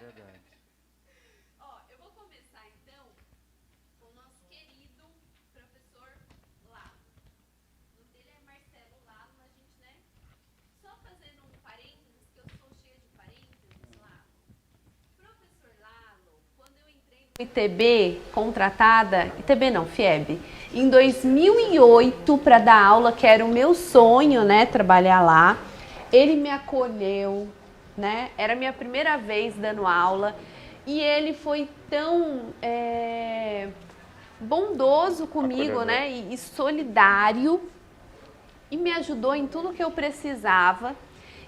verdade. Ó, eu vou começar então com o nosso querido professor Lalo. O nome dele é Marcelo Lalo, mas a gente, né? Só fazendo um parênteses, que eu sou cheia de parênteses, Lalo. Professor Lalo, quando eu entrei no ITB, contratada, ITB não, FIEB, em 2008 para dar aula, que era o meu sonho, né, trabalhar lá, ele me acolheu, né, era a minha primeira vez dando aula, e ele foi tão bondoso comigo, Acolhedor. né, e solidário, e me ajudou em tudo que eu precisava.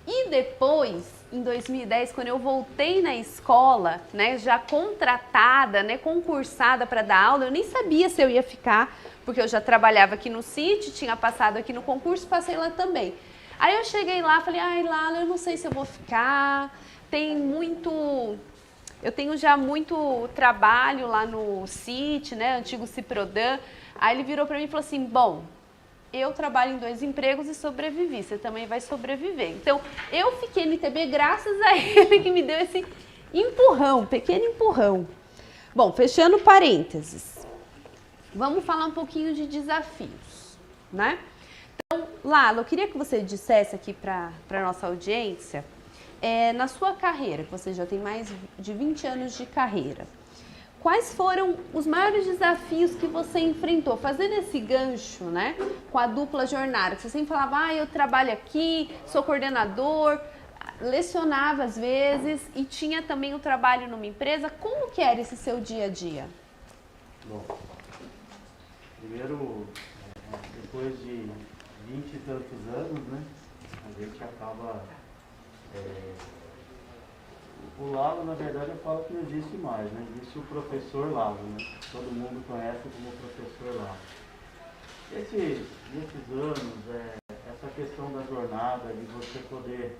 E depois, em 2010, quando eu voltei na escola, né, já contratada, né, concursada para dar aula, eu nem sabia se eu ia ficar, porque eu já trabalhava aqui no City, tinha passado aqui no concurso, passei lá também. Aí eu cheguei lá, falei, ai, Lala, eu não sei se eu vou ficar, eu tenho já muito trabalho lá no City, né, antigo Ciprodan. Aí ele virou para mim e falou assim, bom, eu trabalho em 2 empregos e sobrevivi, você também vai sobreviver. Então, eu fiquei no ITB graças a ele que me deu esse empurrão, pequeno empurrão. Bom, fechando parênteses, vamos falar um pouquinho de desafios, né? Então, Lalo, eu queria que você dissesse aqui para a nossa audiência, na sua carreira, que você já tem mais de 20 anos de carreira, quais foram os maiores desafios que você enfrentou? Fazendo esse gancho, né, com a dupla jornada, que você sempre falava, eu trabalho aqui, sou coordenador, lecionava às vezes e tinha também o trabalho numa empresa. Como que era esse seu dia a dia? Bom, primeiro, depois de 20 e tantos anos, né, a gente acaba... o Lalo, na verdade, eu falo que não existe mais, né? Existe o professor Lalo, né? Todo mundo conhece como professor Lalo. Nesses anos, essa questão da jornada, de você poder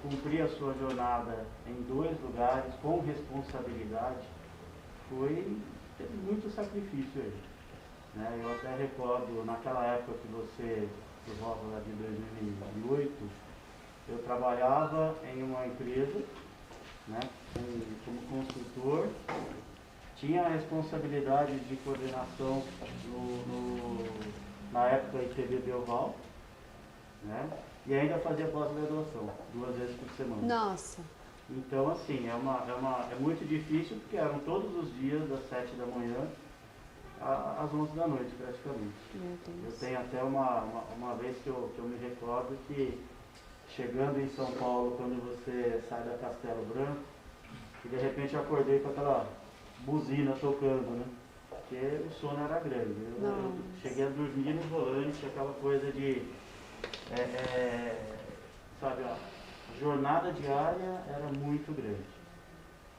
cumprir a sua jornada em 2 lugares, com responsabilidade, teve muito sacrifício aí. Né? Eu até recordo, naquela época que você, por volta lá de 2008, eu trabalhava em uma empresa, né, como consultor, tinha a responsabilidade de coordenação na época ITB Belval, né, e ainda fazia pós-graduação, 2 vezes por semana. Nossa. Então, assim, é muito difícil, porque eram todos os dias, das 7 da manhã às 11 da noite, praticamente. Meu Deus. Eu tenho até uma vez que eu me recordo que, chegando em São Paulo, quando você sai da Castelo Branco, e de repente eu acordei com aquela buzina tocando, né? Porque o sono era grande. Eu cheguei a dormir no volante, aquela coisa de, sabe, a jornada diária era muito grande.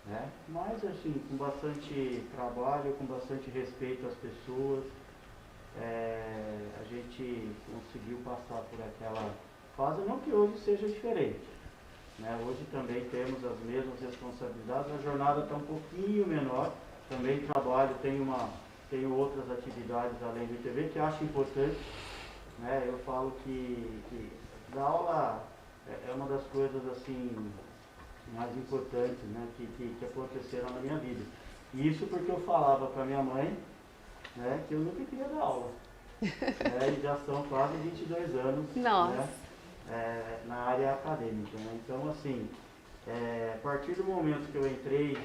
Né? Mas, assim, com bastante trabalho, com bastante respeito às pessoas, a gente conseguiu passar por aquela fase, não que hoje seja diferente. Né? Hoje também temos as mesmas responsabilidades, a jornada está um pouquinho menor, também trabalho, tenho outras atividades além do ITV que acho importante. Né? Eu falo que dar aula é uma das coisas assim mais importantes, né, que aconteceram na minha vida. E isso porque eu falava para minha mãe, né, que eu nunca queria dar aula. E já são quase 22 anos, né, na área acadêmica. Né? Então, assim, a partir do momento que eu entrei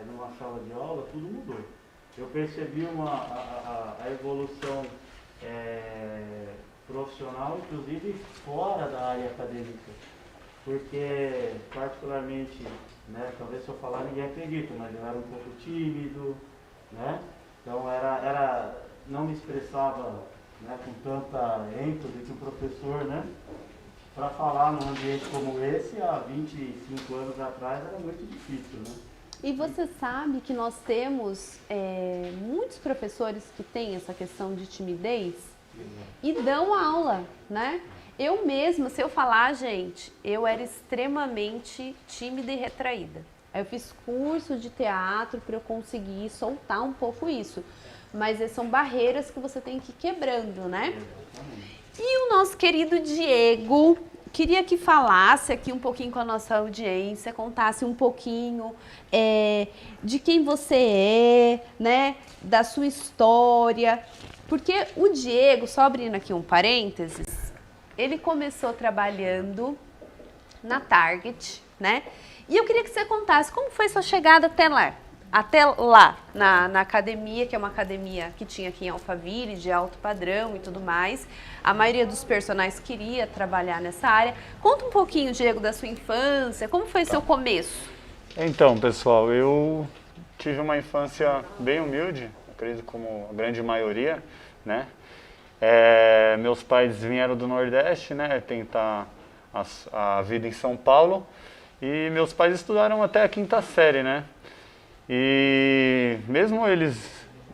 numa sala de aula, tudo mudou. Eu percebi a evolução profissional, inclusive fora da área acadêmica. Porque, particularmente, né, talvez se eu falar ninguém acredita, mas eu era um pouco tímido, né? Então não me expressava, né, com tanta ênfase que o professor, né? Para falar num ambiente como esse, há 25 anos atrás, era muito difícil, né? E você sabe que nós temos muitos professores que têm essa questão de timidez e dão aula, né? Eu mesma, se eu falar, gente, eu era extremamente tímida e retraída. Aí eu fiz curso de teatro para eu conseguir soltar um pouco isso. Mas são barreiras que você tem que ir quebrando, né? E o nosso querido Diego, queria que falasse aqui um pouquinho com a nossa audiência, contasse um pouquinho de quem você é, né, da sua história, porque o Diego, só abrindo aqui um parênteses, ele começou trabalhando na Target, né, e eu queria que você contasse como foi sua chegada até lá na academia, que é uma academia que tinha aqui em Alphaville, de alto padrão e tudo mais. A maioria dos personagens queria trabalhar nessa área. Conta um pouquinho, Diego, da sua infância, como foi seu começo? Então, pessoal, eu tive uma infância bem humilde, acredito como a grande maioria, né? Meus pais vieram do Nordeste, né, tentar a vida em São Paulo, e meus pais estudaram até a 5ª série, né? E mesmo eles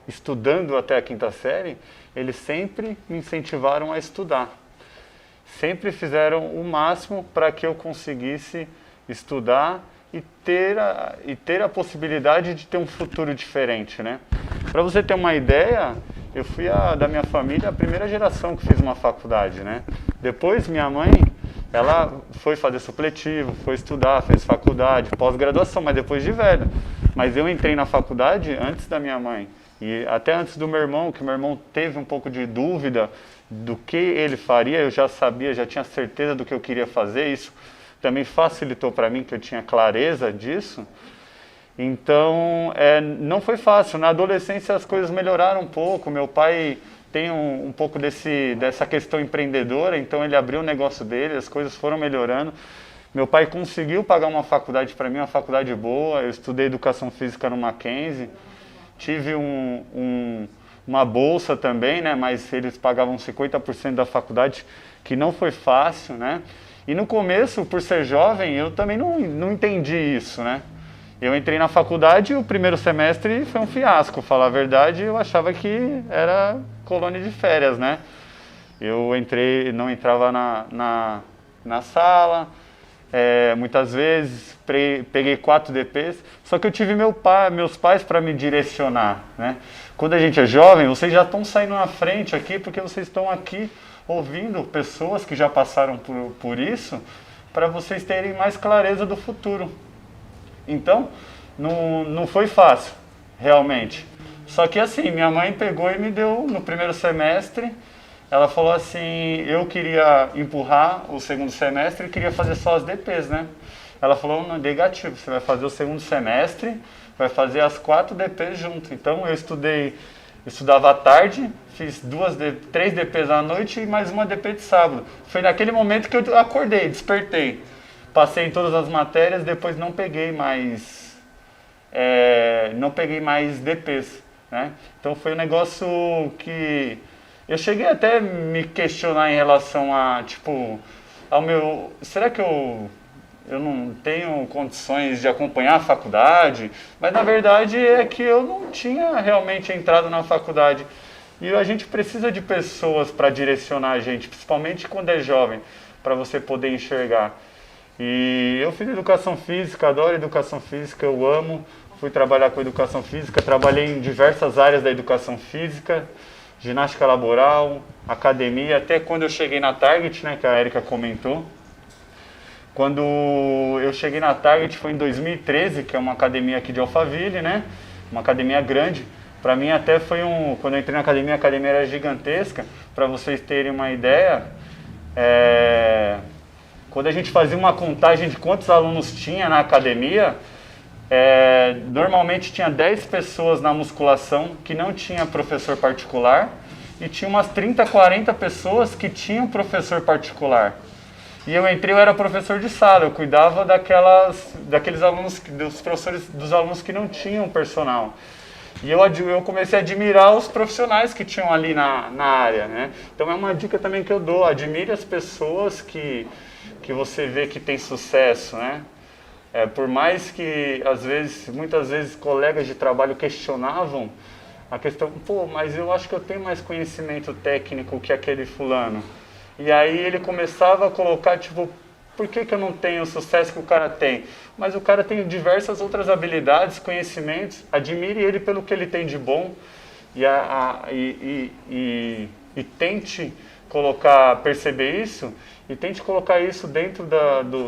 estudando até a 5ª série, eles sempre me incentivaram a estudar. Sempre fizeram o máximo para que eu conseguisse estudar e ter a possibilidade de ter um futuro diferente, né? Para você ter uma ideia, eu fui da minha família a primeira geração que fez uma faculdade, né? Depois minha mãe, ela foi fazer supletivo, foi estudar, fez faculdade, pós-graduação, mas depois de velho. Mas eu entrei na faculdade antes da minha mãe e até antes do meu irmão, que meu irmão teve um pouco de dúvida do que ele faria, eu já sabia, já tinha certeza do que eu queria fazer, isso também facilitou para mim, que eu tinha clareza disso. Então, não foi fácil. Na adolescência as coisas melhoraram um pouco, meu pai tem um pouco dessa questão empreendedora, então ele abriu o negócio dele, as coisas foram melhorando. Meu pai conseguiu pagar uma faculdade para mim, uma faculdade boa. Eu estudei educação física no Mackenzie, tive uma bolsa também, né? Mas eles pagavam 50% da faculdade, que não foi fácil, né? E no começo, por ser jovem, eu também não entendi isso, né? Eu entrei na faculdade e o primeiro semestre foi um fiasco, falar a verdade, eu achava que era colônia de férias, né? Eu não entrava na sala. Muitas vezes peguei 4 DPs, só que eu tive meus pais para me direcionar, né? Quando a gente é jovem, vocês já estão saindo na frente aqui, porque vocês estão aqui ouvindo pessoas que já passaram por isso, para vocês terem mais clareza do futuro. Então, não foi fácil, realmente. Só que assim, minha mãe pegou e me deu no primeiro semestre. Ela falou assim, eu queria empurrar o segundo semestre e queria fazer só as DPs, né? Ela falou, não, negativo, você vai fazer o segundo semestre, vai fazer as 4 DPs junto. Então eu estudava à tarde, fiz 3 DPs à noite e mais uma DP de sábado. Foi naquele momento que eu acordei, despertei. Passei em todas as matérias, depois não peguei mais DPs, né? Então foi um negócio que eu cheguei até a me questionar em relação a, tipo, será que eu não tenho condições de acompanhar a faculdade? Mas na verdade é que eu não tinha realmente entrado na faculdade. E a gente precisa de pessoas para direcionar a gente, principalmente quando é jovem, para você poder enxergar. E eu fiz educação física, adoro educação física, eu amo. Fui trabalhar com educação física, trabalhei em diversas áreas da educação física, ginástica laboral, academia, até quando eu cheguei na Target, né, que a Erika comentou. Quando eu cheguei na Target foi em 2013, que é uma academia aqui de Alphaville, né, uma academia grande. Para mim até foi quando eu entrei na academia, a academia era gigantesca. Para vocês terem uma ideia, quando a gente fazia uma contagem de quantos alunos tinha na academia, normalmente tinha 10 pessoas na musculação que não tinha professor particular e tinha umas 30, 40 pessoas que tinham professor particular. E eu era professor de sala, eu cuidava daqueles alunos, dos alunos que não tinham personal. E eu comecei a admirar os profissionais que tinham ali na área, né? Então é uma dica também que eu dou, admire as pessoas que você vê que tem sucesso, né? Por mais que, muitas vezes, colegas de trabalho questionavam a questão, pô, mas eu acho que eu tenho mais conhecimento técnico que aquele fulano. E aí ele começava a colocar, tipo, por que eu não tenho o sucesso que o cara tem? Mas o cara tem diversas outras habilidades, conhecimentos, admire ele pelo que ele tem de bom e tente perceber isso e tente colocar isso dentro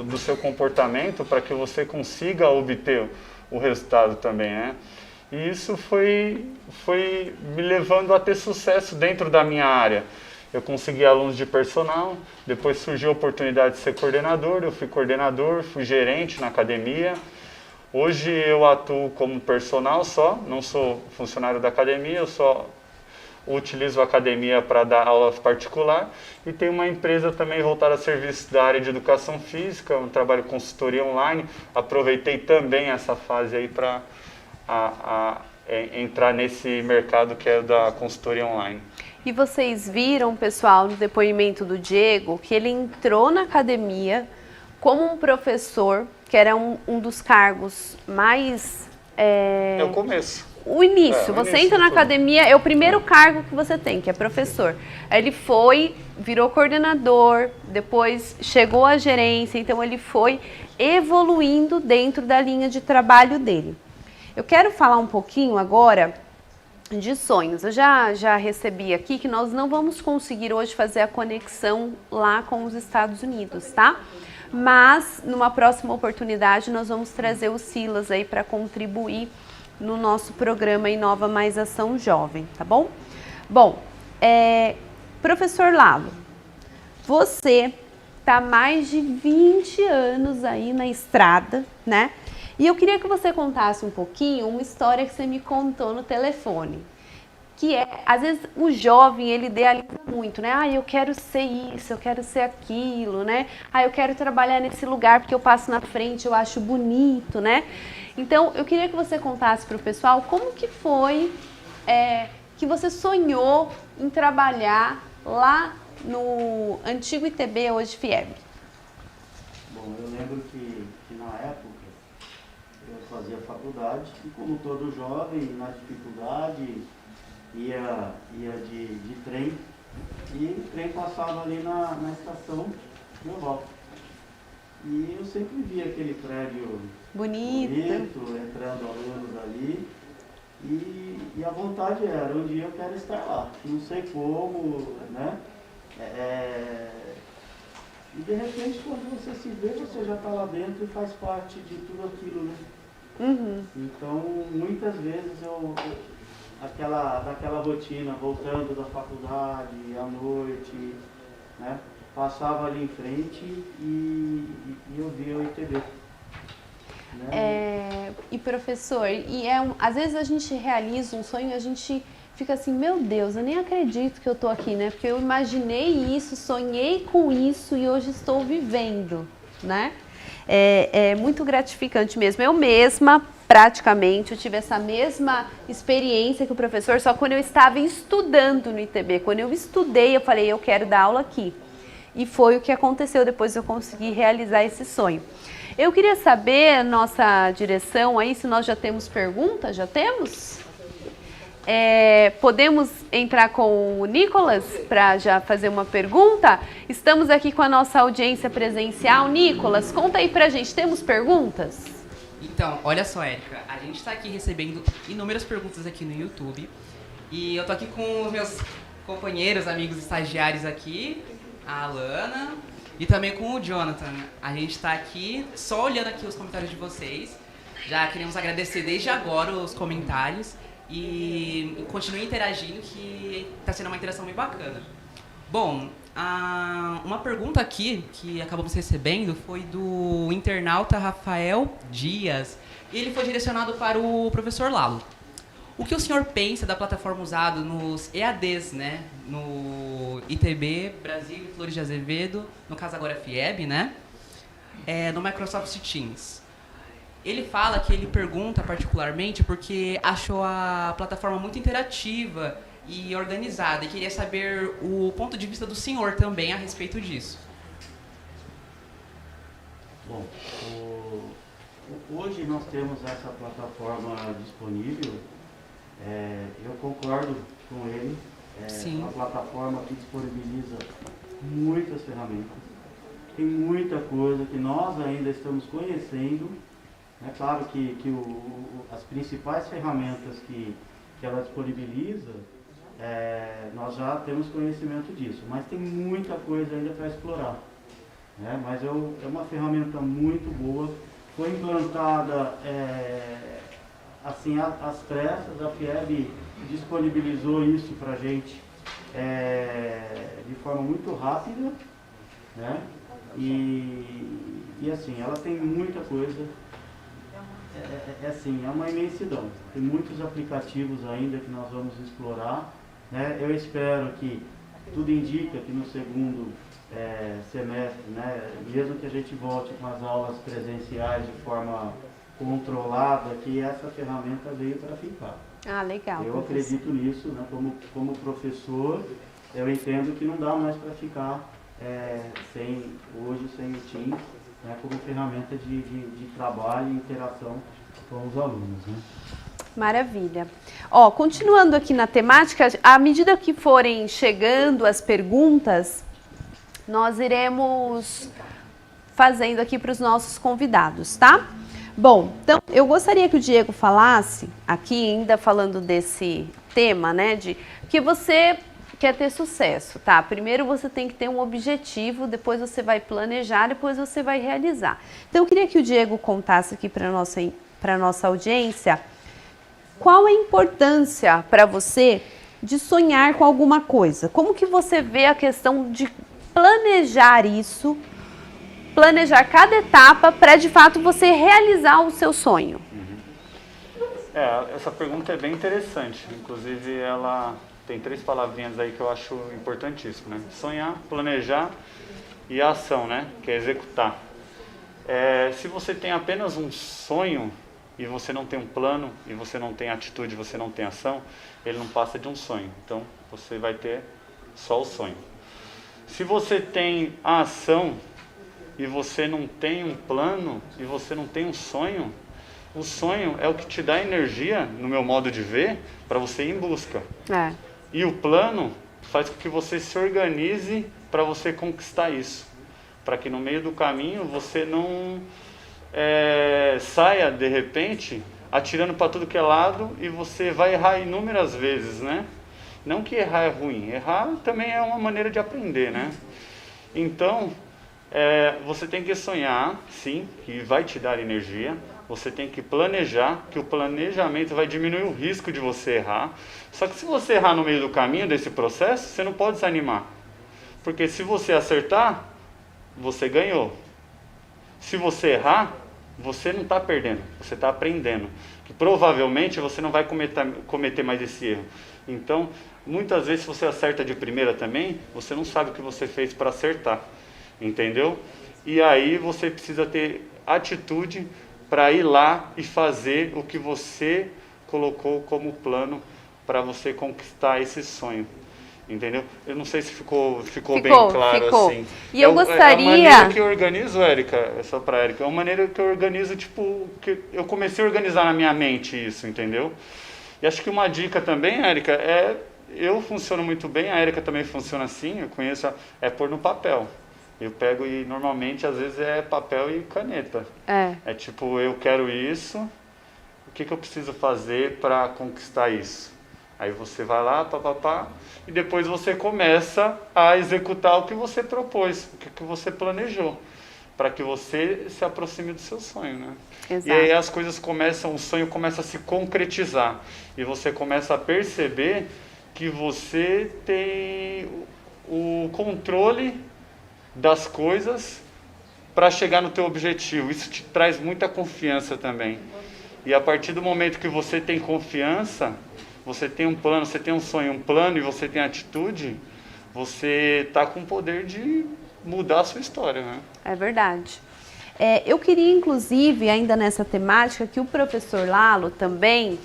do seu comportamento para que você consiga obter o resultado também, né? E isso foi me levando a ter sucesso dentro da minha área. Eu consegui alunos de personal, depois surgiu a oportunidade de ser coordenador, eu fui coordenador, fui gerente na academia. Hoje eu atuo como personal só, não sou funcionário da academia, eu só utilizo a academia para dar aula particular e tenho uma empresa também voltada a serviços da área de educação física, um trabalho de consultoria online. Aproveitei também essa fase aí para entrar nesse mercado que é da consultoria online. E vocês viram, pessoal, no depoimento do Diego, que ele entrou na academia como um professor, que era um dos cargos mais... É o começo. O início, você entra na academia, é o primeiro cargo que você tem, que é professor. Aí ele foi, virou coordenador, depois chegou à gerência, então ele foi evoluindo dentro da linha de trabalho dele. Eu quero falar um pouquinho agora de sonhos. Eu já recebi aqui que nós não vamos conseguir hoje fazer a conexão lá com os Estados Unidos, tá? Mas numa próxima oportunidade nós vamos trazer o Silas aí para contribuir no nosso programa Inova Mais Ação Jovem, tá bom? Bom, professor Lalo, você tá há mais de 20 anos aí na estrada, né? E eu queria que você contasse um pouquinho uma história que você me contou no telefone. Que às vezes o jovem, ele idealiza muito, né? Ah, eu quero ser isso, eu quero ser aquilo, né? Ah, eu quero trabalhar nesse lugar porque eu passo na frente, eu acho bonito, né? Então, eu queria que você contasse para o pessoal como que foi que você sonhou em trabalhar lá no antigo ITB, hoje FIEB. Bom, eu lembro que na época eu fazia faculdade e como todo jovem, na dificuldade, ia de trem e o trem passava ali na estação de Europa. E eu sempre via aquele prédio bonito entrando alunos ali e a vontade era, um dia eu quero estar lá, não sei como, né? E de repente quando você se vê, você já está lá dentro e faz parte de tudo aquilo, né? Uhum. Então muitas vezes daquela rotina, voltando da faculdade, à noite, né? Passava ali em frente e eu via o ITB. Né? E professor, às vezes a gente realiza um sonho e a gente fica assim, meu Deus, eu nem acredito que eu tô aqui, né? Porque eu imaginei isso, sonhei com isso e hoje estou vivendo, né? É muito gratificante mesmo. Eu mesma, praticamente, eu tive essa mesma experiência que o professor, só quando eu estava estudando no ITB. Quando eu estudei, eu falei, eu quero dar aula aqui. E foi o que aconteceu, depois eu consegui realizar esse sonho. Eu queria saber, nossa direção aí, se nós já temos perguntas, já temos? Podemos entrar com o Nicolas para já fazer uma pergunta? Estamos aqui com a nossa audiência presencial. Nicolas, conta aí pra gente, temos perguntas? Então, olha só, Érica, a gente está aqui recebendo inúmeras perguntas aqui no YouTube e eu tô aqui com os meus companheiros, amigos estagiários aqui, a Alana e também com o Jonathan. A gente está aqui só olhando aqui os comentários de vocês. Já queremos agradecer desde agora os comentários e continue interagindo, que está sendo uma interação bem bacana. Bom, uma pergunta aqui que acabamos recebendo foi do internauta Rafael Dias. Ele foi direcionado para o professor Lalo. O que o senhor pensa da plataforma usada nos EADs, né? No ITB, Brasil e Flores de Azevedo, no caso agora FIEB, né? No Microsoft Teams. Ele fala que ele pergunta particularmente porque achou a plataforma muito interativa e organizada e queria saber o ponto de vista do senhor também a respeito disso. Bom, hoje nós temos essa plataforma disponível. Eu concordo com ele. É uma plataforma que disponibiliza muitas ferramentas. Tem muita coisa que nós ainda estamos conhecendo. É claro que as principais ferramentas que ela disponibiliza nós já temos conhecimento disso, mas tem muita coisa ainda para explorar. Né? Mas é uma ferramenta muito boa, foi implantada assim às pressas, a FIEB disponibilizou isso para a gente de forma muito rápida, né? E assim, ela tem muita coisa, assim, é uma imensidão, tem muitos aplicativos ainda que nós vamos explorar, né? Eu espero que, tudo indica que no segundo semestre, né, mesmo que a gente volte com as aulas presenciais de forma controlada, que essa ferramenta veio para ficar. Ah, legal. Eu acredito nisso, né, como professor, eu entendo que não dá mais para ficar hoje sem o Teams, né, como ferramenta de trabalho e interação com os alunos. Né? Maravilha. Ó, continuando aqui na temática, à medida que forem chegando as perguntas, nós iremos fazendo aqui para os nossos convidados, tá? Bom, então eu gostaria que o Diego falasse, aqui ainda falando desse tema, né, de que você quer ter sucesso, tá? Primeiro você tem que ter um objetivo, depois você vai planejar, depois você vai realizar. Então eu queria que o Diego contasse aqui para a nossa audiência qual a importância para você de sonhar com alguma coisa. Como que você vê a questão de planejar isso, planejar cada etapa para de fato você realizar o seu sonho? Essa pergunta é bem interessante. Inclusive, ela tem 3 palavrinhas aí que eu acho importantíssimo, né? Sonhar, planejar e a ação, né? Que é executar. Se você tem apenas um sonho e você não tem um plano, e você não tem atitude, você não tem ação, ele não passa de um sonho. Então, você vai ter só o sonho. Se você tem a ação e você não tem um plano e você não tem um sonho, o sonho é o que te dá energia, no meu modo de ver, para você ir em busca. E o plano faz com que você se organize para você conquistar isso. Para que no meio do caminho você não saia, de repente, atirando para tudo que é lado e você vai errar inúmeras vezes, né? Não que errar é ruim, errar também é uma maneira de aprender, né? Então, você tem que sonhar, sim, que vai te dar energia. Você tem que planejar, que o planejamento vai diminuir o risco de você errar. Só que se você errar no meio do caminho desse processo, você não pode desanimar. Porque se você acertar, você ganhou. Se você errar, você não está perdendo, você está aprendendo. Que provavelmente você não vai cometer mais esse erro. Então, muitas vezes, se você acerta de primeira também, você não sabe o que você fez para acertar, entendeu? E aí você precisa ter atitude para ir lá e fazer o que você colocou como plano para você conquistar esse sonho, entendeu? Eu não sei se ficou bem claro assim. E eu gostaria... A maneira que eu organizo, Érica, só para Érica, é uma maneira que eu organizo, tipo, que eu comecei a organizar na minha mente isso, entendeu? E acho que uma dica também, Érica, eu funciono muito bem, a Érica também funciona assim, eu conheço, pôr no papel. Eu pego e normalmente às vezes é papel e caneta. É tipo, eu quero isso, o que eu preciso fazer para conquistar isso? Aí você vai lá, e depois você começa a executar o que você propôs, o que você planejou, para que você se aproxime do seu sonho, né? Exato. E aí as coisas o sonho começa a se concretizar, e você começa a perceber que você tem o controle das coisas para chegar no teu objetivo. Isso te traz muita confiança também. E a partir do momento que você tem confiança, você tem um plano, você tem um sonho, um plano e você tem atitude, você está com o poder de mudar a sua história, né? É verdade. Eu queria, inclusive, ainda nessa temática, que o professor Lalo também,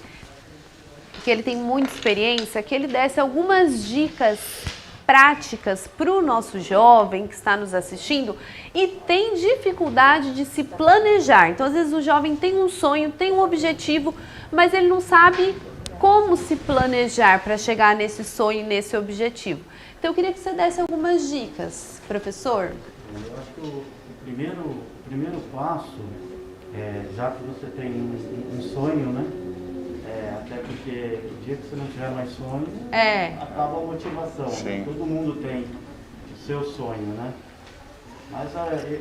que ele tem muita experiência, que ele desse algumas dicas práticas para o nosso jovem que está nos assistindo e tem dificuldade de se planejar. Então, às vezes, o jovem tem um sonho, tem um objetivo, mas ele não sabe como se planejar para chegar nesse sonho, nesse objetivo. Então, eu queria que você desse algumas dicas, professor. Eu acho que o primeiro passo, já que você tem um sonho, né, Até porque o dia que você não tiver mais sonho, acaba a motivação. Sim. Todo mundo tem o seu sonho, né? Mas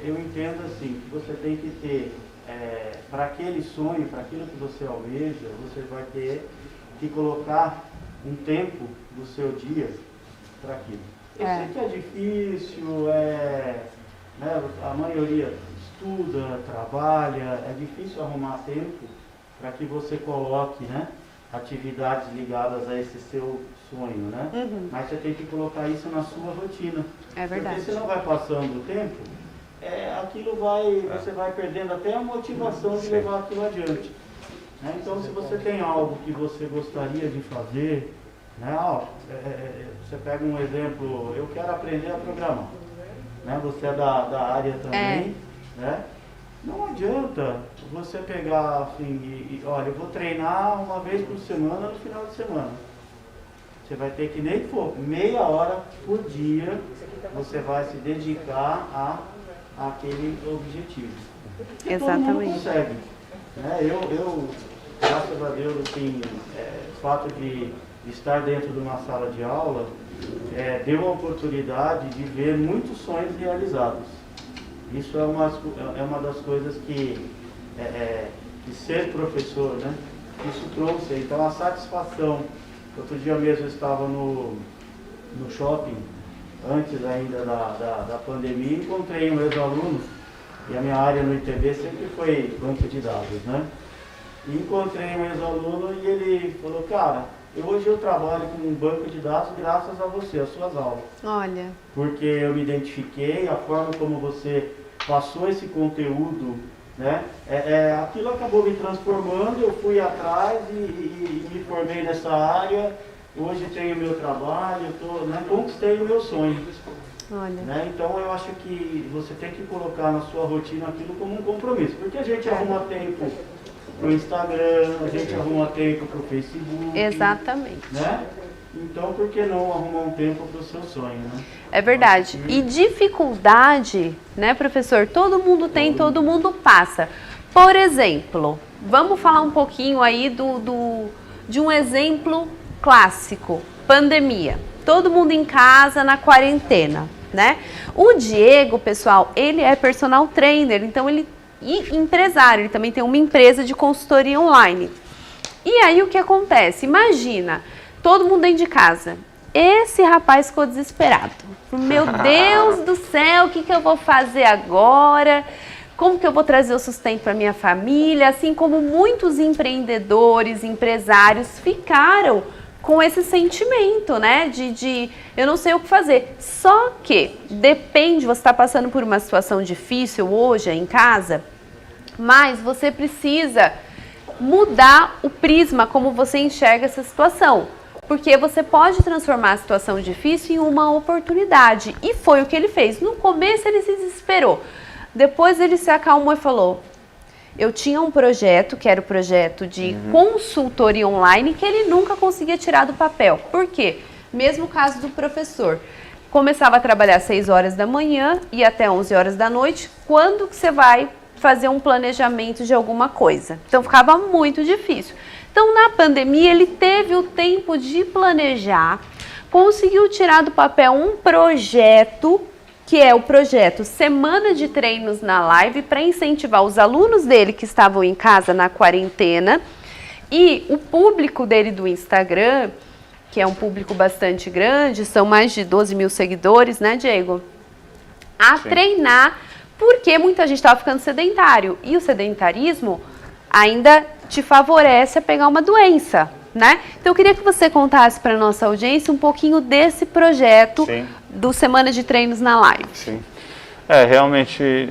eu entendo assim, que você tem que ter, para aquele sonho, para aquilo que você almeja, você vai ter que colocar um tempo do seu dia para aquilo. Eu sei que é difícil, né, a maioria estuda, trabalha, é difícil arrumar tempo para que você coloque, né, atividades ligadas a esse seu sonho, né? Mas você tem que colocar isso na sua rotina. É verdade. Porque senão vai passando o tempo, você vai perdendo até a motivação de levar aquilo adiante. Né? Então, se você tem algo que você gostaria de fazer, né, você pega um exemplo, eu quero aprender a programar. Né? Você é da área também, né? Não adianta você pegar assim, olha, eu vou treinar uma vez por semana no final de semana. Você vai ter que, nem que for meia hora por dia, você vai se dedicar àquele objetivo. Porque Exatamente. todo mundo consegue. Né? Eu, graças a Deus, assim, o fato de estar dentro de uma sala de aula deu a oportunidade de ver muitos sonhos realizados. Isso é uma das coisas que ser professor, né? Isso trouxe. Então a satisfação. Outro dia mesmo eu estava no shopping, antes ainda da pandemia, encontrei um ex-aluno, e a minha área no ITB sempre foi banco de dados, né? E encontrei um ex-aluno e ele falou, cara, hoje eu trabalho com um banco de dados graças a você, as suas aulas. Olha. Porque eu me identifiquei, a forma como você passou esse conteúdo, né? Aquilo acabou me transformando, eu fui atrás e me formei nessa área. Hoje tenho meu trabalho, né? Conquistei o meu sonho. Olha. Né? Então eu acho que você tem que colocar na sua rotina aquilo como um compromisso. Porque a gente arruma tempo pro Instagram, a gente arruma tempo pro Facebook. Exatamente. Né? Então por que não arrumar um tempo pro seu sonho, né? É verdade. E dificuldade, né, professor? Todo mundo tem, todo mundo passa. Por exemplo, vamos falar um pouquinho aí de um exemplo clássico, pandemia. Todo mundo em casa, na quarentena, né? O Diego, pessoal, ele é personal trainer, então e empresário, ele também tem uma empresa de consultoria online. E aí o que acontece? Imagina, todo mundo dentro de casa. Esse rapaz ficou desesperado. Meu Deus do céu, o que eu vou fazer agora? Como que eu vou trazer o sustento para minha família? Assim como muitos empreendedores, empresários ficaram com esse sentimento, né? De eu não sei o que fazer. Só que depende, você está passando por uma situação difícil hoje em casa, mas você precisa mudar o prisma como você enxerga essa situação. Porque você pode transformar a situação difícil em uma oportunidade. E foi o que ele fez. No começo ele se desesperou. Depois ele se acalmou e falou, eu tinha um projeto, que era o projeto de consultoria online, que ele nunca conseguia tirar do papel. Por quê? Mesmo caso do professor. Começava a trabalhar às 6 horas da manhã e até 11 horas da noite. Quando que você vai fazer um planejamento de alguma coisa? Então ficava muito difícil. Então, na pandemia, ele teve o tempo de planejar, conseguiu tirar do papel um projeto, que é o projeto Semana de Treinos na Live, para incentivar os alunos dele que estavam em casa na quarentena e o público dele do Instagram, que é um público bastante grande, são mais de 12 mil seguidores, né, Diego? A treinar, porque muita gente estava ficando sedentário e o sedentarismo ainda te favorece a pegar uma doença, né? Então eu queria que você contasse para nossa audiência um pouquinho desse projeto do Semana de Treinos na Live. Sim. Realmente,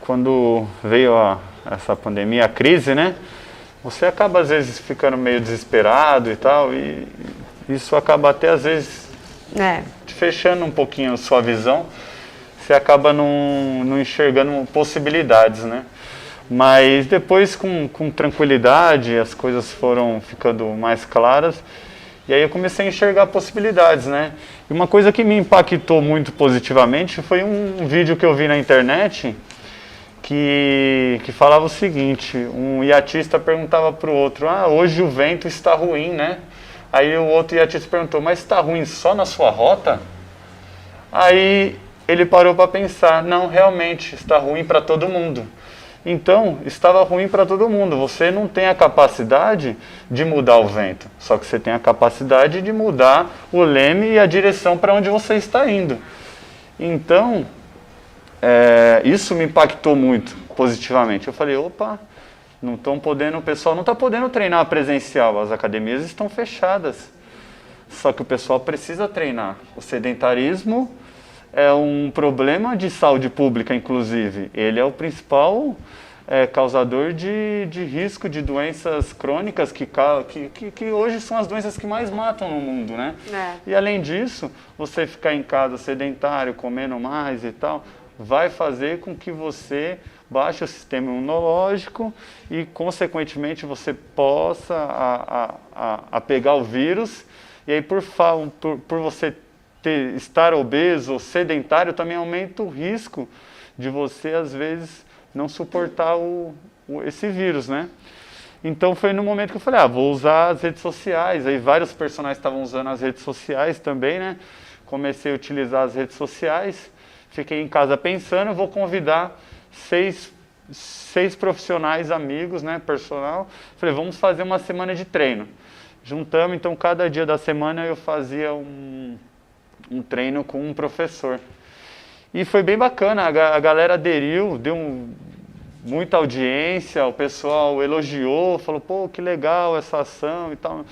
quando veio essa pandemia, a crise, né? Você acaba às vezes ficando meio desesperado e tal, e isso acaba até às vezes te fechando um pouquinho a sua visão. Você acaba não enxergando possibilidades, né? Mas depois, com tranquilidade, as coisas foram ficando mais claras. E aí eu comecei a enxergar possibilidades, né? E uma coisa que me impactou muito positivamente foi um vídeo que eu vi na internet, que falava o seguinte, um iatista perguntava para o outro, hoje o vento está ruim, né? Aí o outro iatista perguntou, mas está ruim só na sua rota? Aí ele parou para pensar, não, realmente está ruim para todo mundo. Então, estava ruim para todo mundo. Você não tem a capacidade de mudar o vento, só que você tem a capacidade de mudar o leme e a direção para onde você está indo. Então, isso me impactou muito positivamente. Eu falei, opa, não estão podendo, o pessoal não está podendo treinar presencial, as academias estão fechadas. Só que o pessoal precisa treinar. O sedentarismo é um problema de saúde pública, inclusive. Ele é o principal causador de risco de doenças crônicas que hoje são as doenças que mais matam no mundo, né? E além disso, você ficar em casa sedentário, comendo mais e tal, vai fazer com que você baixe o sistema imunológico e, consequentemente, você possa a pegar o vírus. E aí, por você estar obeso ou sedentário, também aumenta o risco de você, às vezes, não suportar esse vírus, né? Então foi no momento que eu falei, vou usar as redes sociais. Aí vários personagens estavam usando as redes sociais também, né? Comecei a utilizar as redes sociais, fiquei em casa pensando, vou convidar seis profissionais amigos, né? Personal. Falei, vamos fazer uma semana de treino. Juntamos, então cada dia da semana eu fazia um treino com um professor. E foi bem bacana, a galera aderiu, deu muita audiência, o pessoal elogiou, falou, pô, que legal essa ação e tal.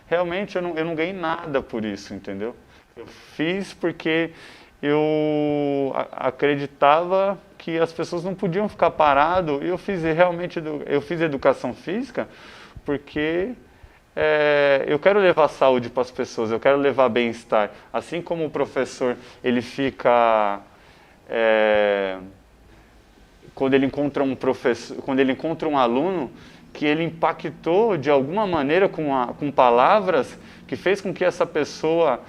Realmente eu não ganhei nada por isso, entendeu? Eu fiz porque eu acreditava que as pessoas não podiam ficar paradas, e eu fiz educação física porque eu quero levar saúde para as pessoas, eu quero levar bem-estar. Assim como o professor, ele fica... quando ele encontra um aluno que ele impactou de alguma maneira com palavras, que fez com que essa pessoa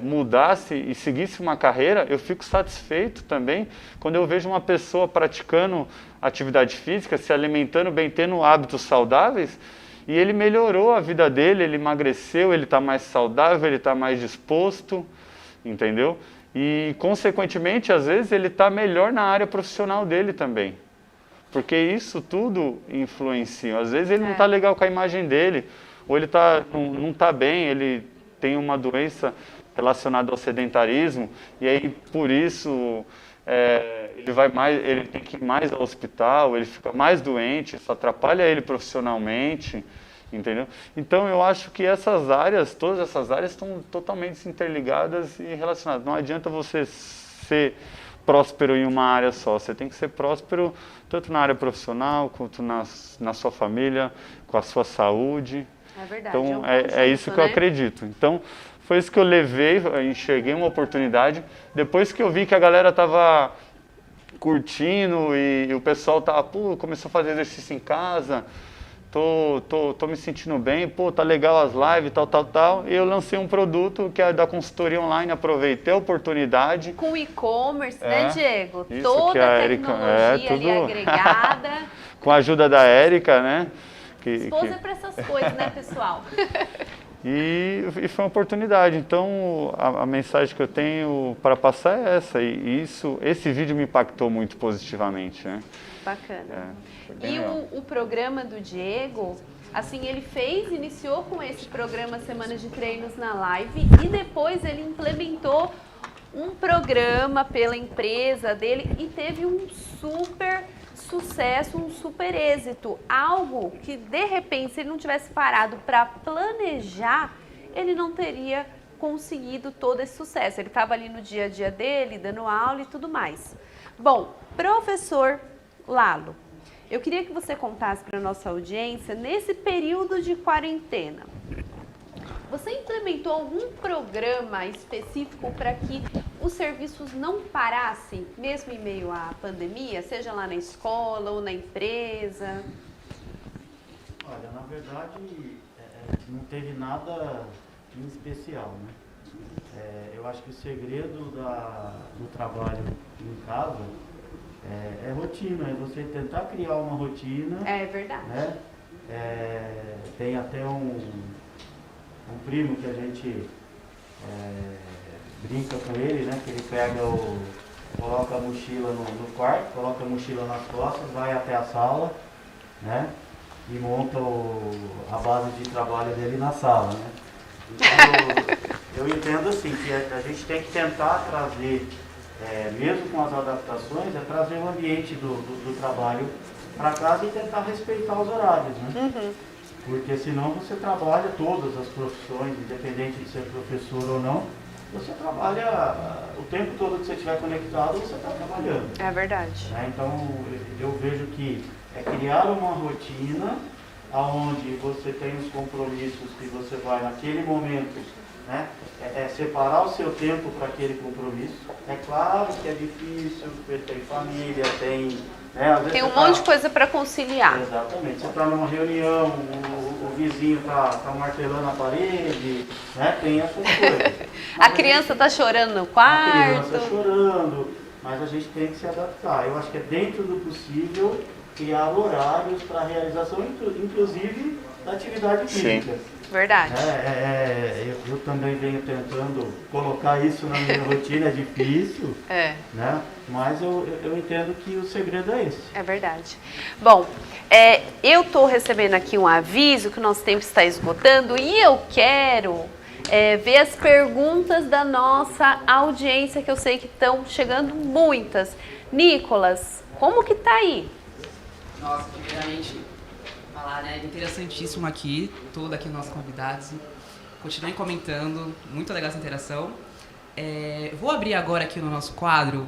mudasse e seguisse uma carreira, eu fico satisfeito também quando eu vejo uma pessoa praticando atividade física, se alimentando bem, tendo hábitos saudáveis, e ele melhorou a vida dele, ele emagreceu, ele está mais saudável, ele está mais disposto, entendeu? E, consequentemente, às vezes, ele está melhor na área profissional dele também. Porque isso tudo influencia. Às vezes ele não está legal com a imagem dele, ou ele não está bem, ele tem uma doença relacionada ao sedentarismo, e aí, por isso, ele tem que ir mais ao hospital, ele fica mais doente, isso atrapalha ele profissionalmente, entendeu? Então eu acho que todas essas áreas estão totalmente interligadas e relacionadas. Não adianta você ser próspero em uma área só, você tem que ser próspero tanto na área profissional, quanto na sua família, com a sua saúde. É verdade. Então é isso que eu acredito. Então foi isso que eu levei, enxerguei uma oportunidade. Depois que eu vi que a galera estava curtindo e o pessoal começou a fazer exercício em casa, tô me sentindo bem, tá legal as lives, tal. E eu lancei um produto que é da consultoria online, aproveitei a oportunidade. Com e-commerce, né, Diego? Isso, toda a Érica, tecnologia ali agregada. Com a ajuda da Érica, né? Esposa para essas coisas, né, pessoal? E foi uma oportunidade. Então, a mensagem que eu tenho para passar é essa. E esse vídeo me impactou muito positivamente, né? Bacana. E o programa do Diego, assim, ele iniciou com esse programa Semana de Treinos na Live e depois ele implementou um programa pela empresa dele e teve um super sucesso, um super êxito. Algo que, de repente, se ele não tivesse parado para planejar, ele não teria conseguido todo esse sucesso. Ele estava ali no dia a dia dele, dando aula e tudo mais. Bom, professor Lalo, eu queria que você contasse para a nossa audiência, nesse período de quarentena, você implementou algum programa específico para que os serviços não parassem, mesmo em meio à pandemia, seja lá na escola ou na empresa? Olha, na verdade, não teve nada em especial, né? Eu acho que o segredo do trabalho em casa É rotina, é você tentar criar uma rotina, É verdade. né? Tem até um primo que a gente brinca com ele, né? Que ele coloca a mochila no quarto, coloca a mochila nas costas, vai até a sala, né? E monta a base de trabalho dele na sala, né? Então, eu entendo assim, que a gente tem que tentar trazer, mesmo com as adaptações, trazer o ambiente do trabalho para casa e tentar respeitar os horários, né? Porque senão você trabalha todas as profissões, independente de ser professor ou não, você trabalha o tempo todo que você estiver conectado, você está trabalhando. É verdade. Né? Então eu vejo que é criar uma rotina onde você tem os compromissos que você vai naquele momento, né? Separar o seu tempo para aquele compromisso. É claro que é difícil, porque tem família, tem... Né? Às vezes Tem um monte de coisa para conciliar. Exatamente. Você está numa reunião, o vizinho está martelando a parede, né? Tem essas coisas. A criança está chorando no quarto. A criança chorando, mas a gente tem que se adaptar. Eu acho que é dentro do possível criar horários para a realização, inclusive da atividade física. Verdade. Eu também venho tentando colocar isso na minha rotina, é difícil, né? Mas eu entendo que o segredo é esse. É verdade. Bom, eu estou recebendo aqui um aviso que o nosso tempo está esgotando e eu quero ver as perguntas da nossa audiência, que eu sei que estão chegando muitas. Nicolas, como que tá aí? Nossa, primeiramente, falar, né, interessantíssimo aqui, todos aqui nossos convidados. Continuem comentando, muito legal essa interação. Vou abrir agora aqui no nosso quadro,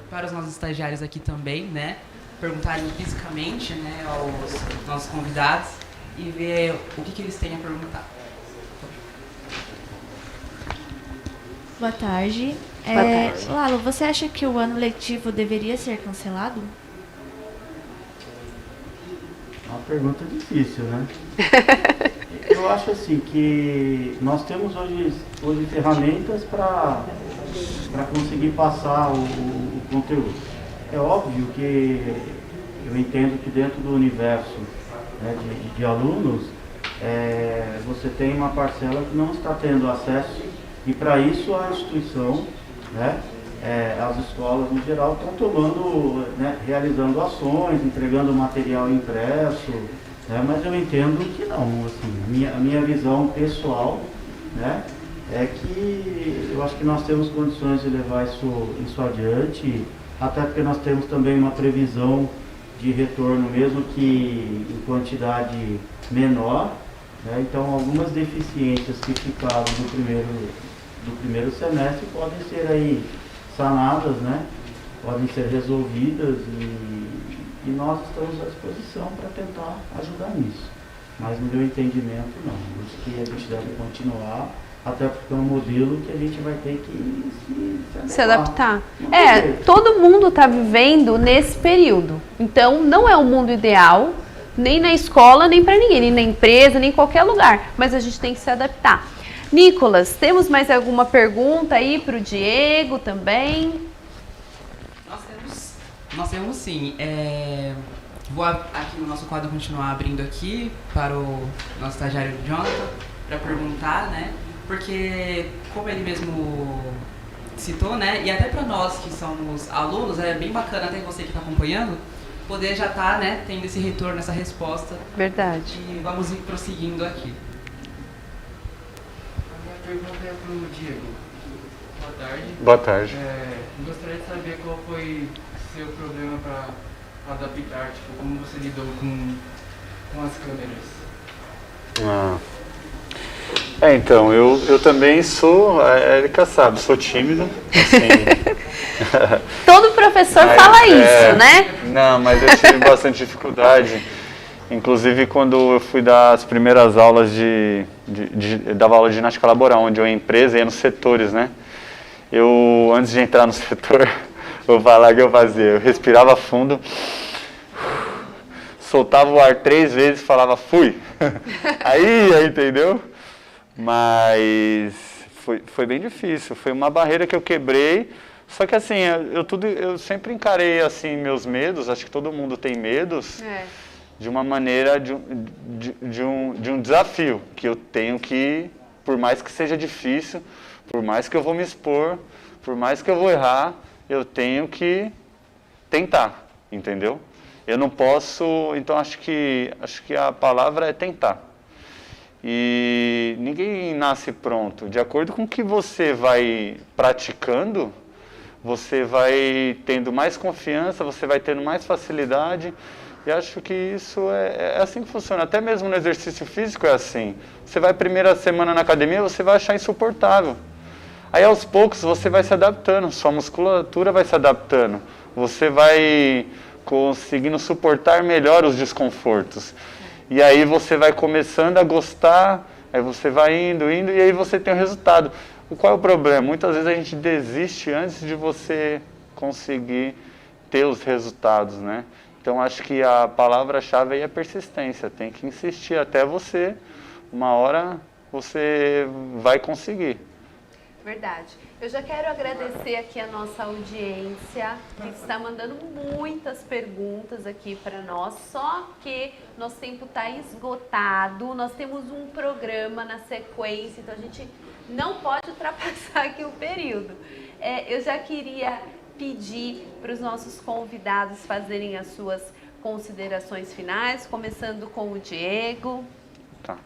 para os nossos estagiários aqui também, né, perguntarem fisicamente, né, aos nossos convidados e ver o que eles têm a perguntar. Boa tarde. Boa tarde. Lalo, você acha que o ano letivo deveria ser cancelado? Uma pergunta difícil, né? Eu acho assim que nós temos hoje ferramentas para conseguir passar o conteúdo. É óbvio que eu entendo que dentro do universo, né, de alunos, você tem uma parcela que não está tendo acesso e para isso a instituição, né, as escolas no geral estão tomando, né, realizando ações, entregando material impresso, né, mas eu entendo que não, assim, a minha visão pessoal, né, é que eu acho que nós temos condições de levar isso adiante, até porque nós temos também uma previsão de retorno, mesmo que em quantidade menor, né, então algumas deficiências que ficaram do primeiro semestre podem ser aí sanadas, né? Podem ser resolvidas e nós estamos à disposição para tentar ajudar nisso. Mas no meu entendimento não, acho que a gente deve continuar, até porque é um modelo que a gente vai ter que se adaptar. Todo mundo está vivendo nesse período, então não é o mundo ideal, nem na escola, nem para ninguém, nem na empresa, nem em qualquer lugar, mas a gente tem que se adaptar. Nicolas, temos mais alguma pergunta aí para o Diego também? Nós temos sim. Vou aqui no nosso quadro continuar abrindo aqui para o nosso estagiário Jonathan para perguntar, né? Porque, como ele mesmo citou, né? E até para nós que somos alunos, é bem bacana, até você que está acompanhando, poder já estar, né, tendo esse retorno, essa resposta. Verdade. E vamos ir prosseguindo aqui. A minha pergunta é para o Diego. Boa tarde. Boa tarde. Gostaria de saber qual foi seu problema para adaptar, tipo, como você lidou com as câmeras. Então, eu também sou, a Erika sabe, sou tímido, assim. Todo professor fala isso, né? Não, mas eu tive bastante dificuldade. Inclusive, quando eu fui dar as primeiras aulas dava aula de ginástica laboral, onde eu ia em empresa e ia nos setores, né? Eu, antes de entrar no setor, vou falar que eu fazia. Eu respirava fundo, soltava o ar 3 vezes e falava, fui. Aí, entendeu? Mas foi bem difícil. Foi uma barreira que eu quebrei, Só que assim, eu sempre encarei assim meus medos, acho que todo mundo tem medos, de uma maneira, de um desafio, que eu tenho que, por mais que seja difícil, por mais que eu vou me expor, por mais que eu vou errar, eu tenho que tentar, entendeu? Eu não posso, então acho que a palavra é tentar. E ninguém nasce pronto. De acordo com o que você vai praticando, você vai tendo mais confiança, você vai tendo mais facilidade. E acho que isso é assim que funciona. Até mesmo no exercício físico é assim. Você vai primeira semana na academia, você vai achar insuportável. Aí aos poucos você vai se adaptando, sua musculatura vai se adaptando. Você vai conseguindo suportar melhor os desconfortos. E aí você vai começando a gostar, aí você vai indo, e aí você tem o resultado. Qual é o problema? Muitas vezes a gente desiste antes de você conseguir ter os resultados, né? Então acho que a palavra-chave aí é persistência. Tem que insistir até você, uma hora você vai conseguir. Verdade. Eu já quero agradecer aqui a nossa audiência, que está mandando muitas perguntas aqui para nós, só que nosso tempo está esgotado, nós temos um programa na sequência, então a gente não pode ultrapassar aqui o período. Eu já queria pedir para os nossos convidados fazerem as suas considerações finais, começando com o Diego. Tá.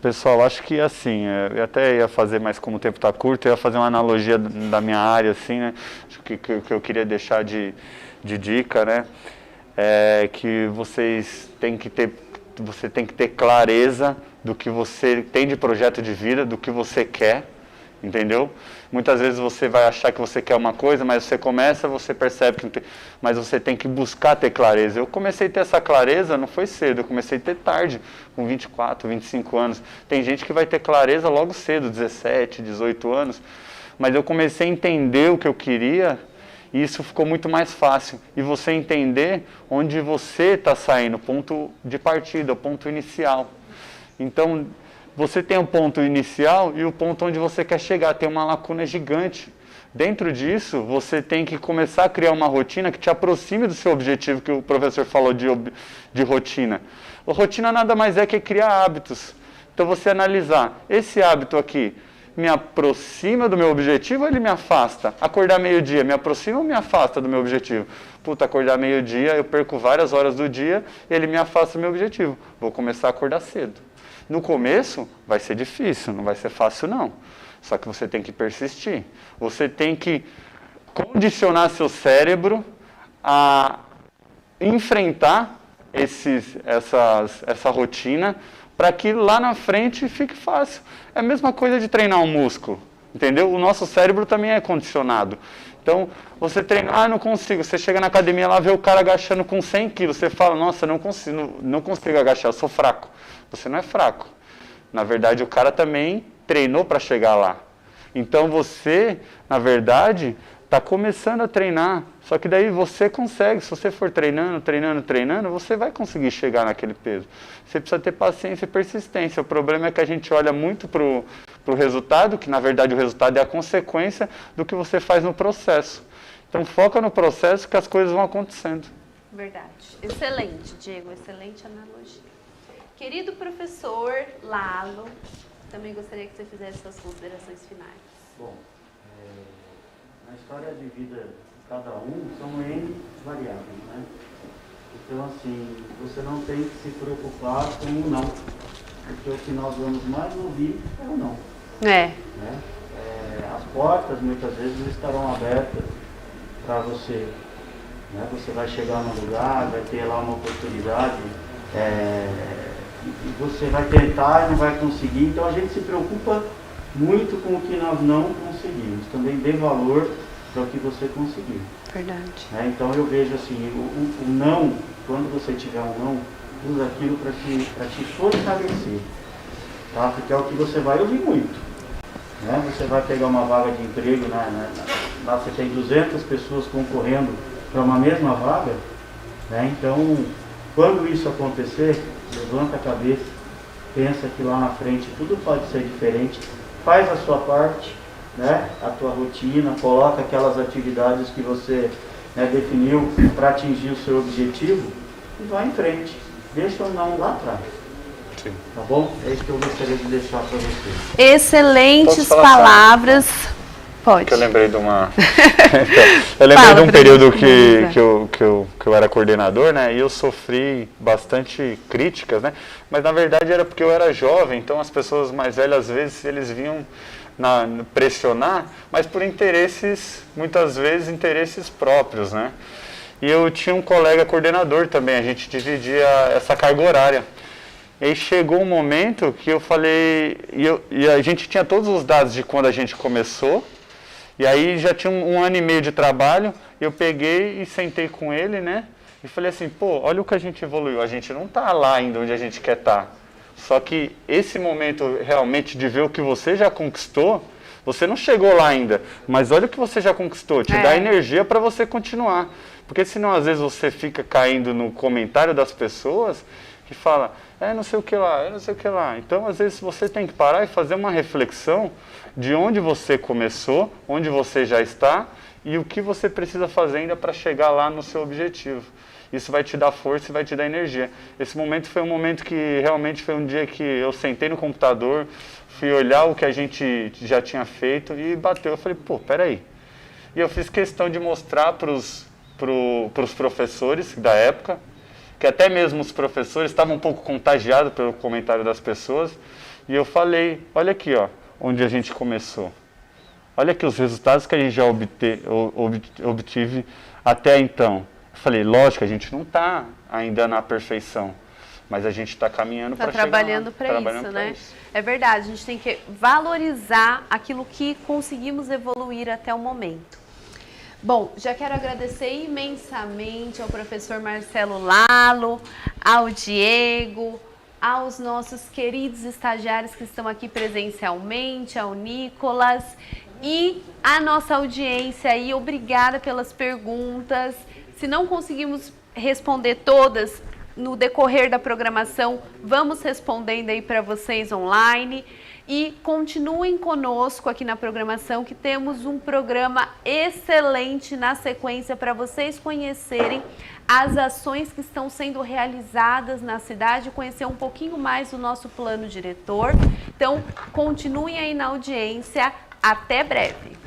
Pessoal, acho que assim, eu até ia fazer, mas como o tempo está curto, eu ia fazer uma analogia da minha área, assim, né? Acho que eu queria deixar de dica, né? É que você tem que ter clareza do que você tem de projeto de vida, do que você quer, entendeu? Muitas vezes você vai achar que você quer uma coisa, mas você começa, você percebe que não tem, mas você tem que buscar ter clareza. Eu comecei a ter essa clareza, não foi cedo, eu comecei a ter tarde, com 24, 25 anos. Tem gente que vai ter clareza logo cedo, 17, 18 anos, mas eu comecei a entender o que eu queria e isso ficou muito mais fácil. E você entender onde você está saindo, ponto de partida, o ponto inicial. Então, você tem um ponto inicial e o ponto onde você quer chegar, tem uma lacuna gigante. Dentro disso, você tem que começar a criar uma rotina que te aproxime do seu objetivo, que o professor falou de rotina. A rotina nada mais é que criar hábitos. Então você analisar, esse hábito aqui me aproxima do meu objetivo ou ele me afasta? Acordar meio-dia, me aproxima ou me afasta do meu objetivo? Puta, acordar meio-dia, eu perco várias horas do dia, ele me afasta do meu objetivo. Vou começar a acordar cedo. No começo vai ser difícil, não vai ser fácil não. Só que você tem que persistir. Você tem que condicionar seu cérebro a enfrentar essa rotina para que lá na frente fique fácil. É a mesma coisa de treinar um músculo, entendeu? O nosso cérebro também é condicionado. Então, você treina, não consigo. Você chega na academia lá, vê o cara agachando com 100 quilos. Você fala, nossa, não consigo agachar, eu sou fraco. Você não é fraco. Na verdade, o cara também treinou para chegar lá. Então, você, na verdade, está começando a treinar. Só que daí você consegue. Se você for treinando, você vai conseguir chegar naquele peso. Você precisa ter paciência e persistência. O problema é que a gente olha muito para o resultado, que na verdade o resultado é a consequência do que você faz no processo. Então, foca no processo que as coisas vão acontecendo. Verdade. Excelente, Diego. Excelente analogia. Querido professor Lalo, também gostaria que você fizesse suas considerações finais. Bom, na história de vida de cada um são N variáveis, né? Então, assim, você não tem que se preocupar com o não, porque o que nós vamos mais ouvir é o não. Né? As portas, muitas vezes, estarão abertas para você. Né? Você vai chegar num lugar, vai ter lá uma oportunidade, e você vai tentar e não vai conseguir. Então a gente se preocupa muito com o que nós não conseguimos. Também dê valor para o que você conseguiu. Verdade. Então eu vejo assim, o não, quando você tiver um não, usa aquilo para te fortalecer. Tá? Porque é o que você vai ouvir muito. Né? Você vai pegar uma vaga de emprego, lá você tem 200 pessoas concorrendo para uma mesma vaga. Né? Então, quando isso acontecer, levanta a cabeça, pensa que lá na frente tudo pode ser diferente, faz a sua parte, né, a tua rotina, coloca aquelas atividades que você, né, definiu para atingir o seu objetivo e vai em frente. Deixa o não lá atrás. Sim. Tá bom? É isso que eu gostaria de deixar para vocês. Excelentes Posso falar palavras. Pode. Que eu lembrei de uma. Eu lembrei Fala de um pra período mim, que eu era coordenador, né? E eu sofri bastante críticas, né? Mas na verdade era porque eu era jovem, então as pessoas mais velhas, às vezes, eles vinham pressionar, mas por interesses, muitas vezes, interesses próprios, né? E eu tinha um colega coordenador também, a gente dividia essa carga horária. E aí chegou um momento que eu falei, e a gente tinha todos os dados de quando a gente começou, e aí já tinha um ano e meio de trabalho, eu peguei e sentei com ele, né? E falei assim, pô, olha o que a gente evoluiu, a gente não está lá ainda onde a gente quer estar. Só que esse momento realmente de ver o que você já conquistou, você não chegou lá ainda, mas olha o que você já conquistou, te dá energia para você continuar. Porque senão às vezes você fica caindo no comentário das pessoas que fala, não sei o que lá, não sei o que lá. Então às vezes você tem que parar e fazer uma reflexão de onde você começou, onde você já está e o que você precisa fazer ainda para chegar lá no seu objetivo. Isso vai te dar força e vai te dar energia. Esse momento foi um momento que realmente foi um dia que eu sentei no computador, fui olhar o que a gente já tinha feito e bateu. Eu falei, pô, peraí. E eu fiz questão de mostrar para os professores da época, que até mesmo os professores estavam um pouco contagiados pelo comentário das pessoas, e eu falei, olha aqui, ó, onde a gente começou. Olha aqui os resultados que a gente já obtive até então. Eu falei, lógico, a gente não está ainda na perfeição, mas a gente está caminhando para chegar lá. Trabalhando para isso, né? É verdade, a gente tem que valorizar aquilo que conseguimos evoluir até o momento. Bom, já quero agradecer imensamente ao professor Marcelo Lalo, ao Diego, aos nossos queridos estagiários que estão aqui presencialmente, ao Nicolas e a nossa audiência aí. Obrigada pelas perguntas. Se não conseguimos responder todas no decorrer da programação, vamos respondendo aí para vocês online. E continuem conosco aqui na programação, que temos um programa excelente na sequência para vocês conhecerem as ações que estão sendo realizadas na cidade, conhecer um pouquinho mais do nosso plano diretor. Então, continuem aí na audiência. Até breve!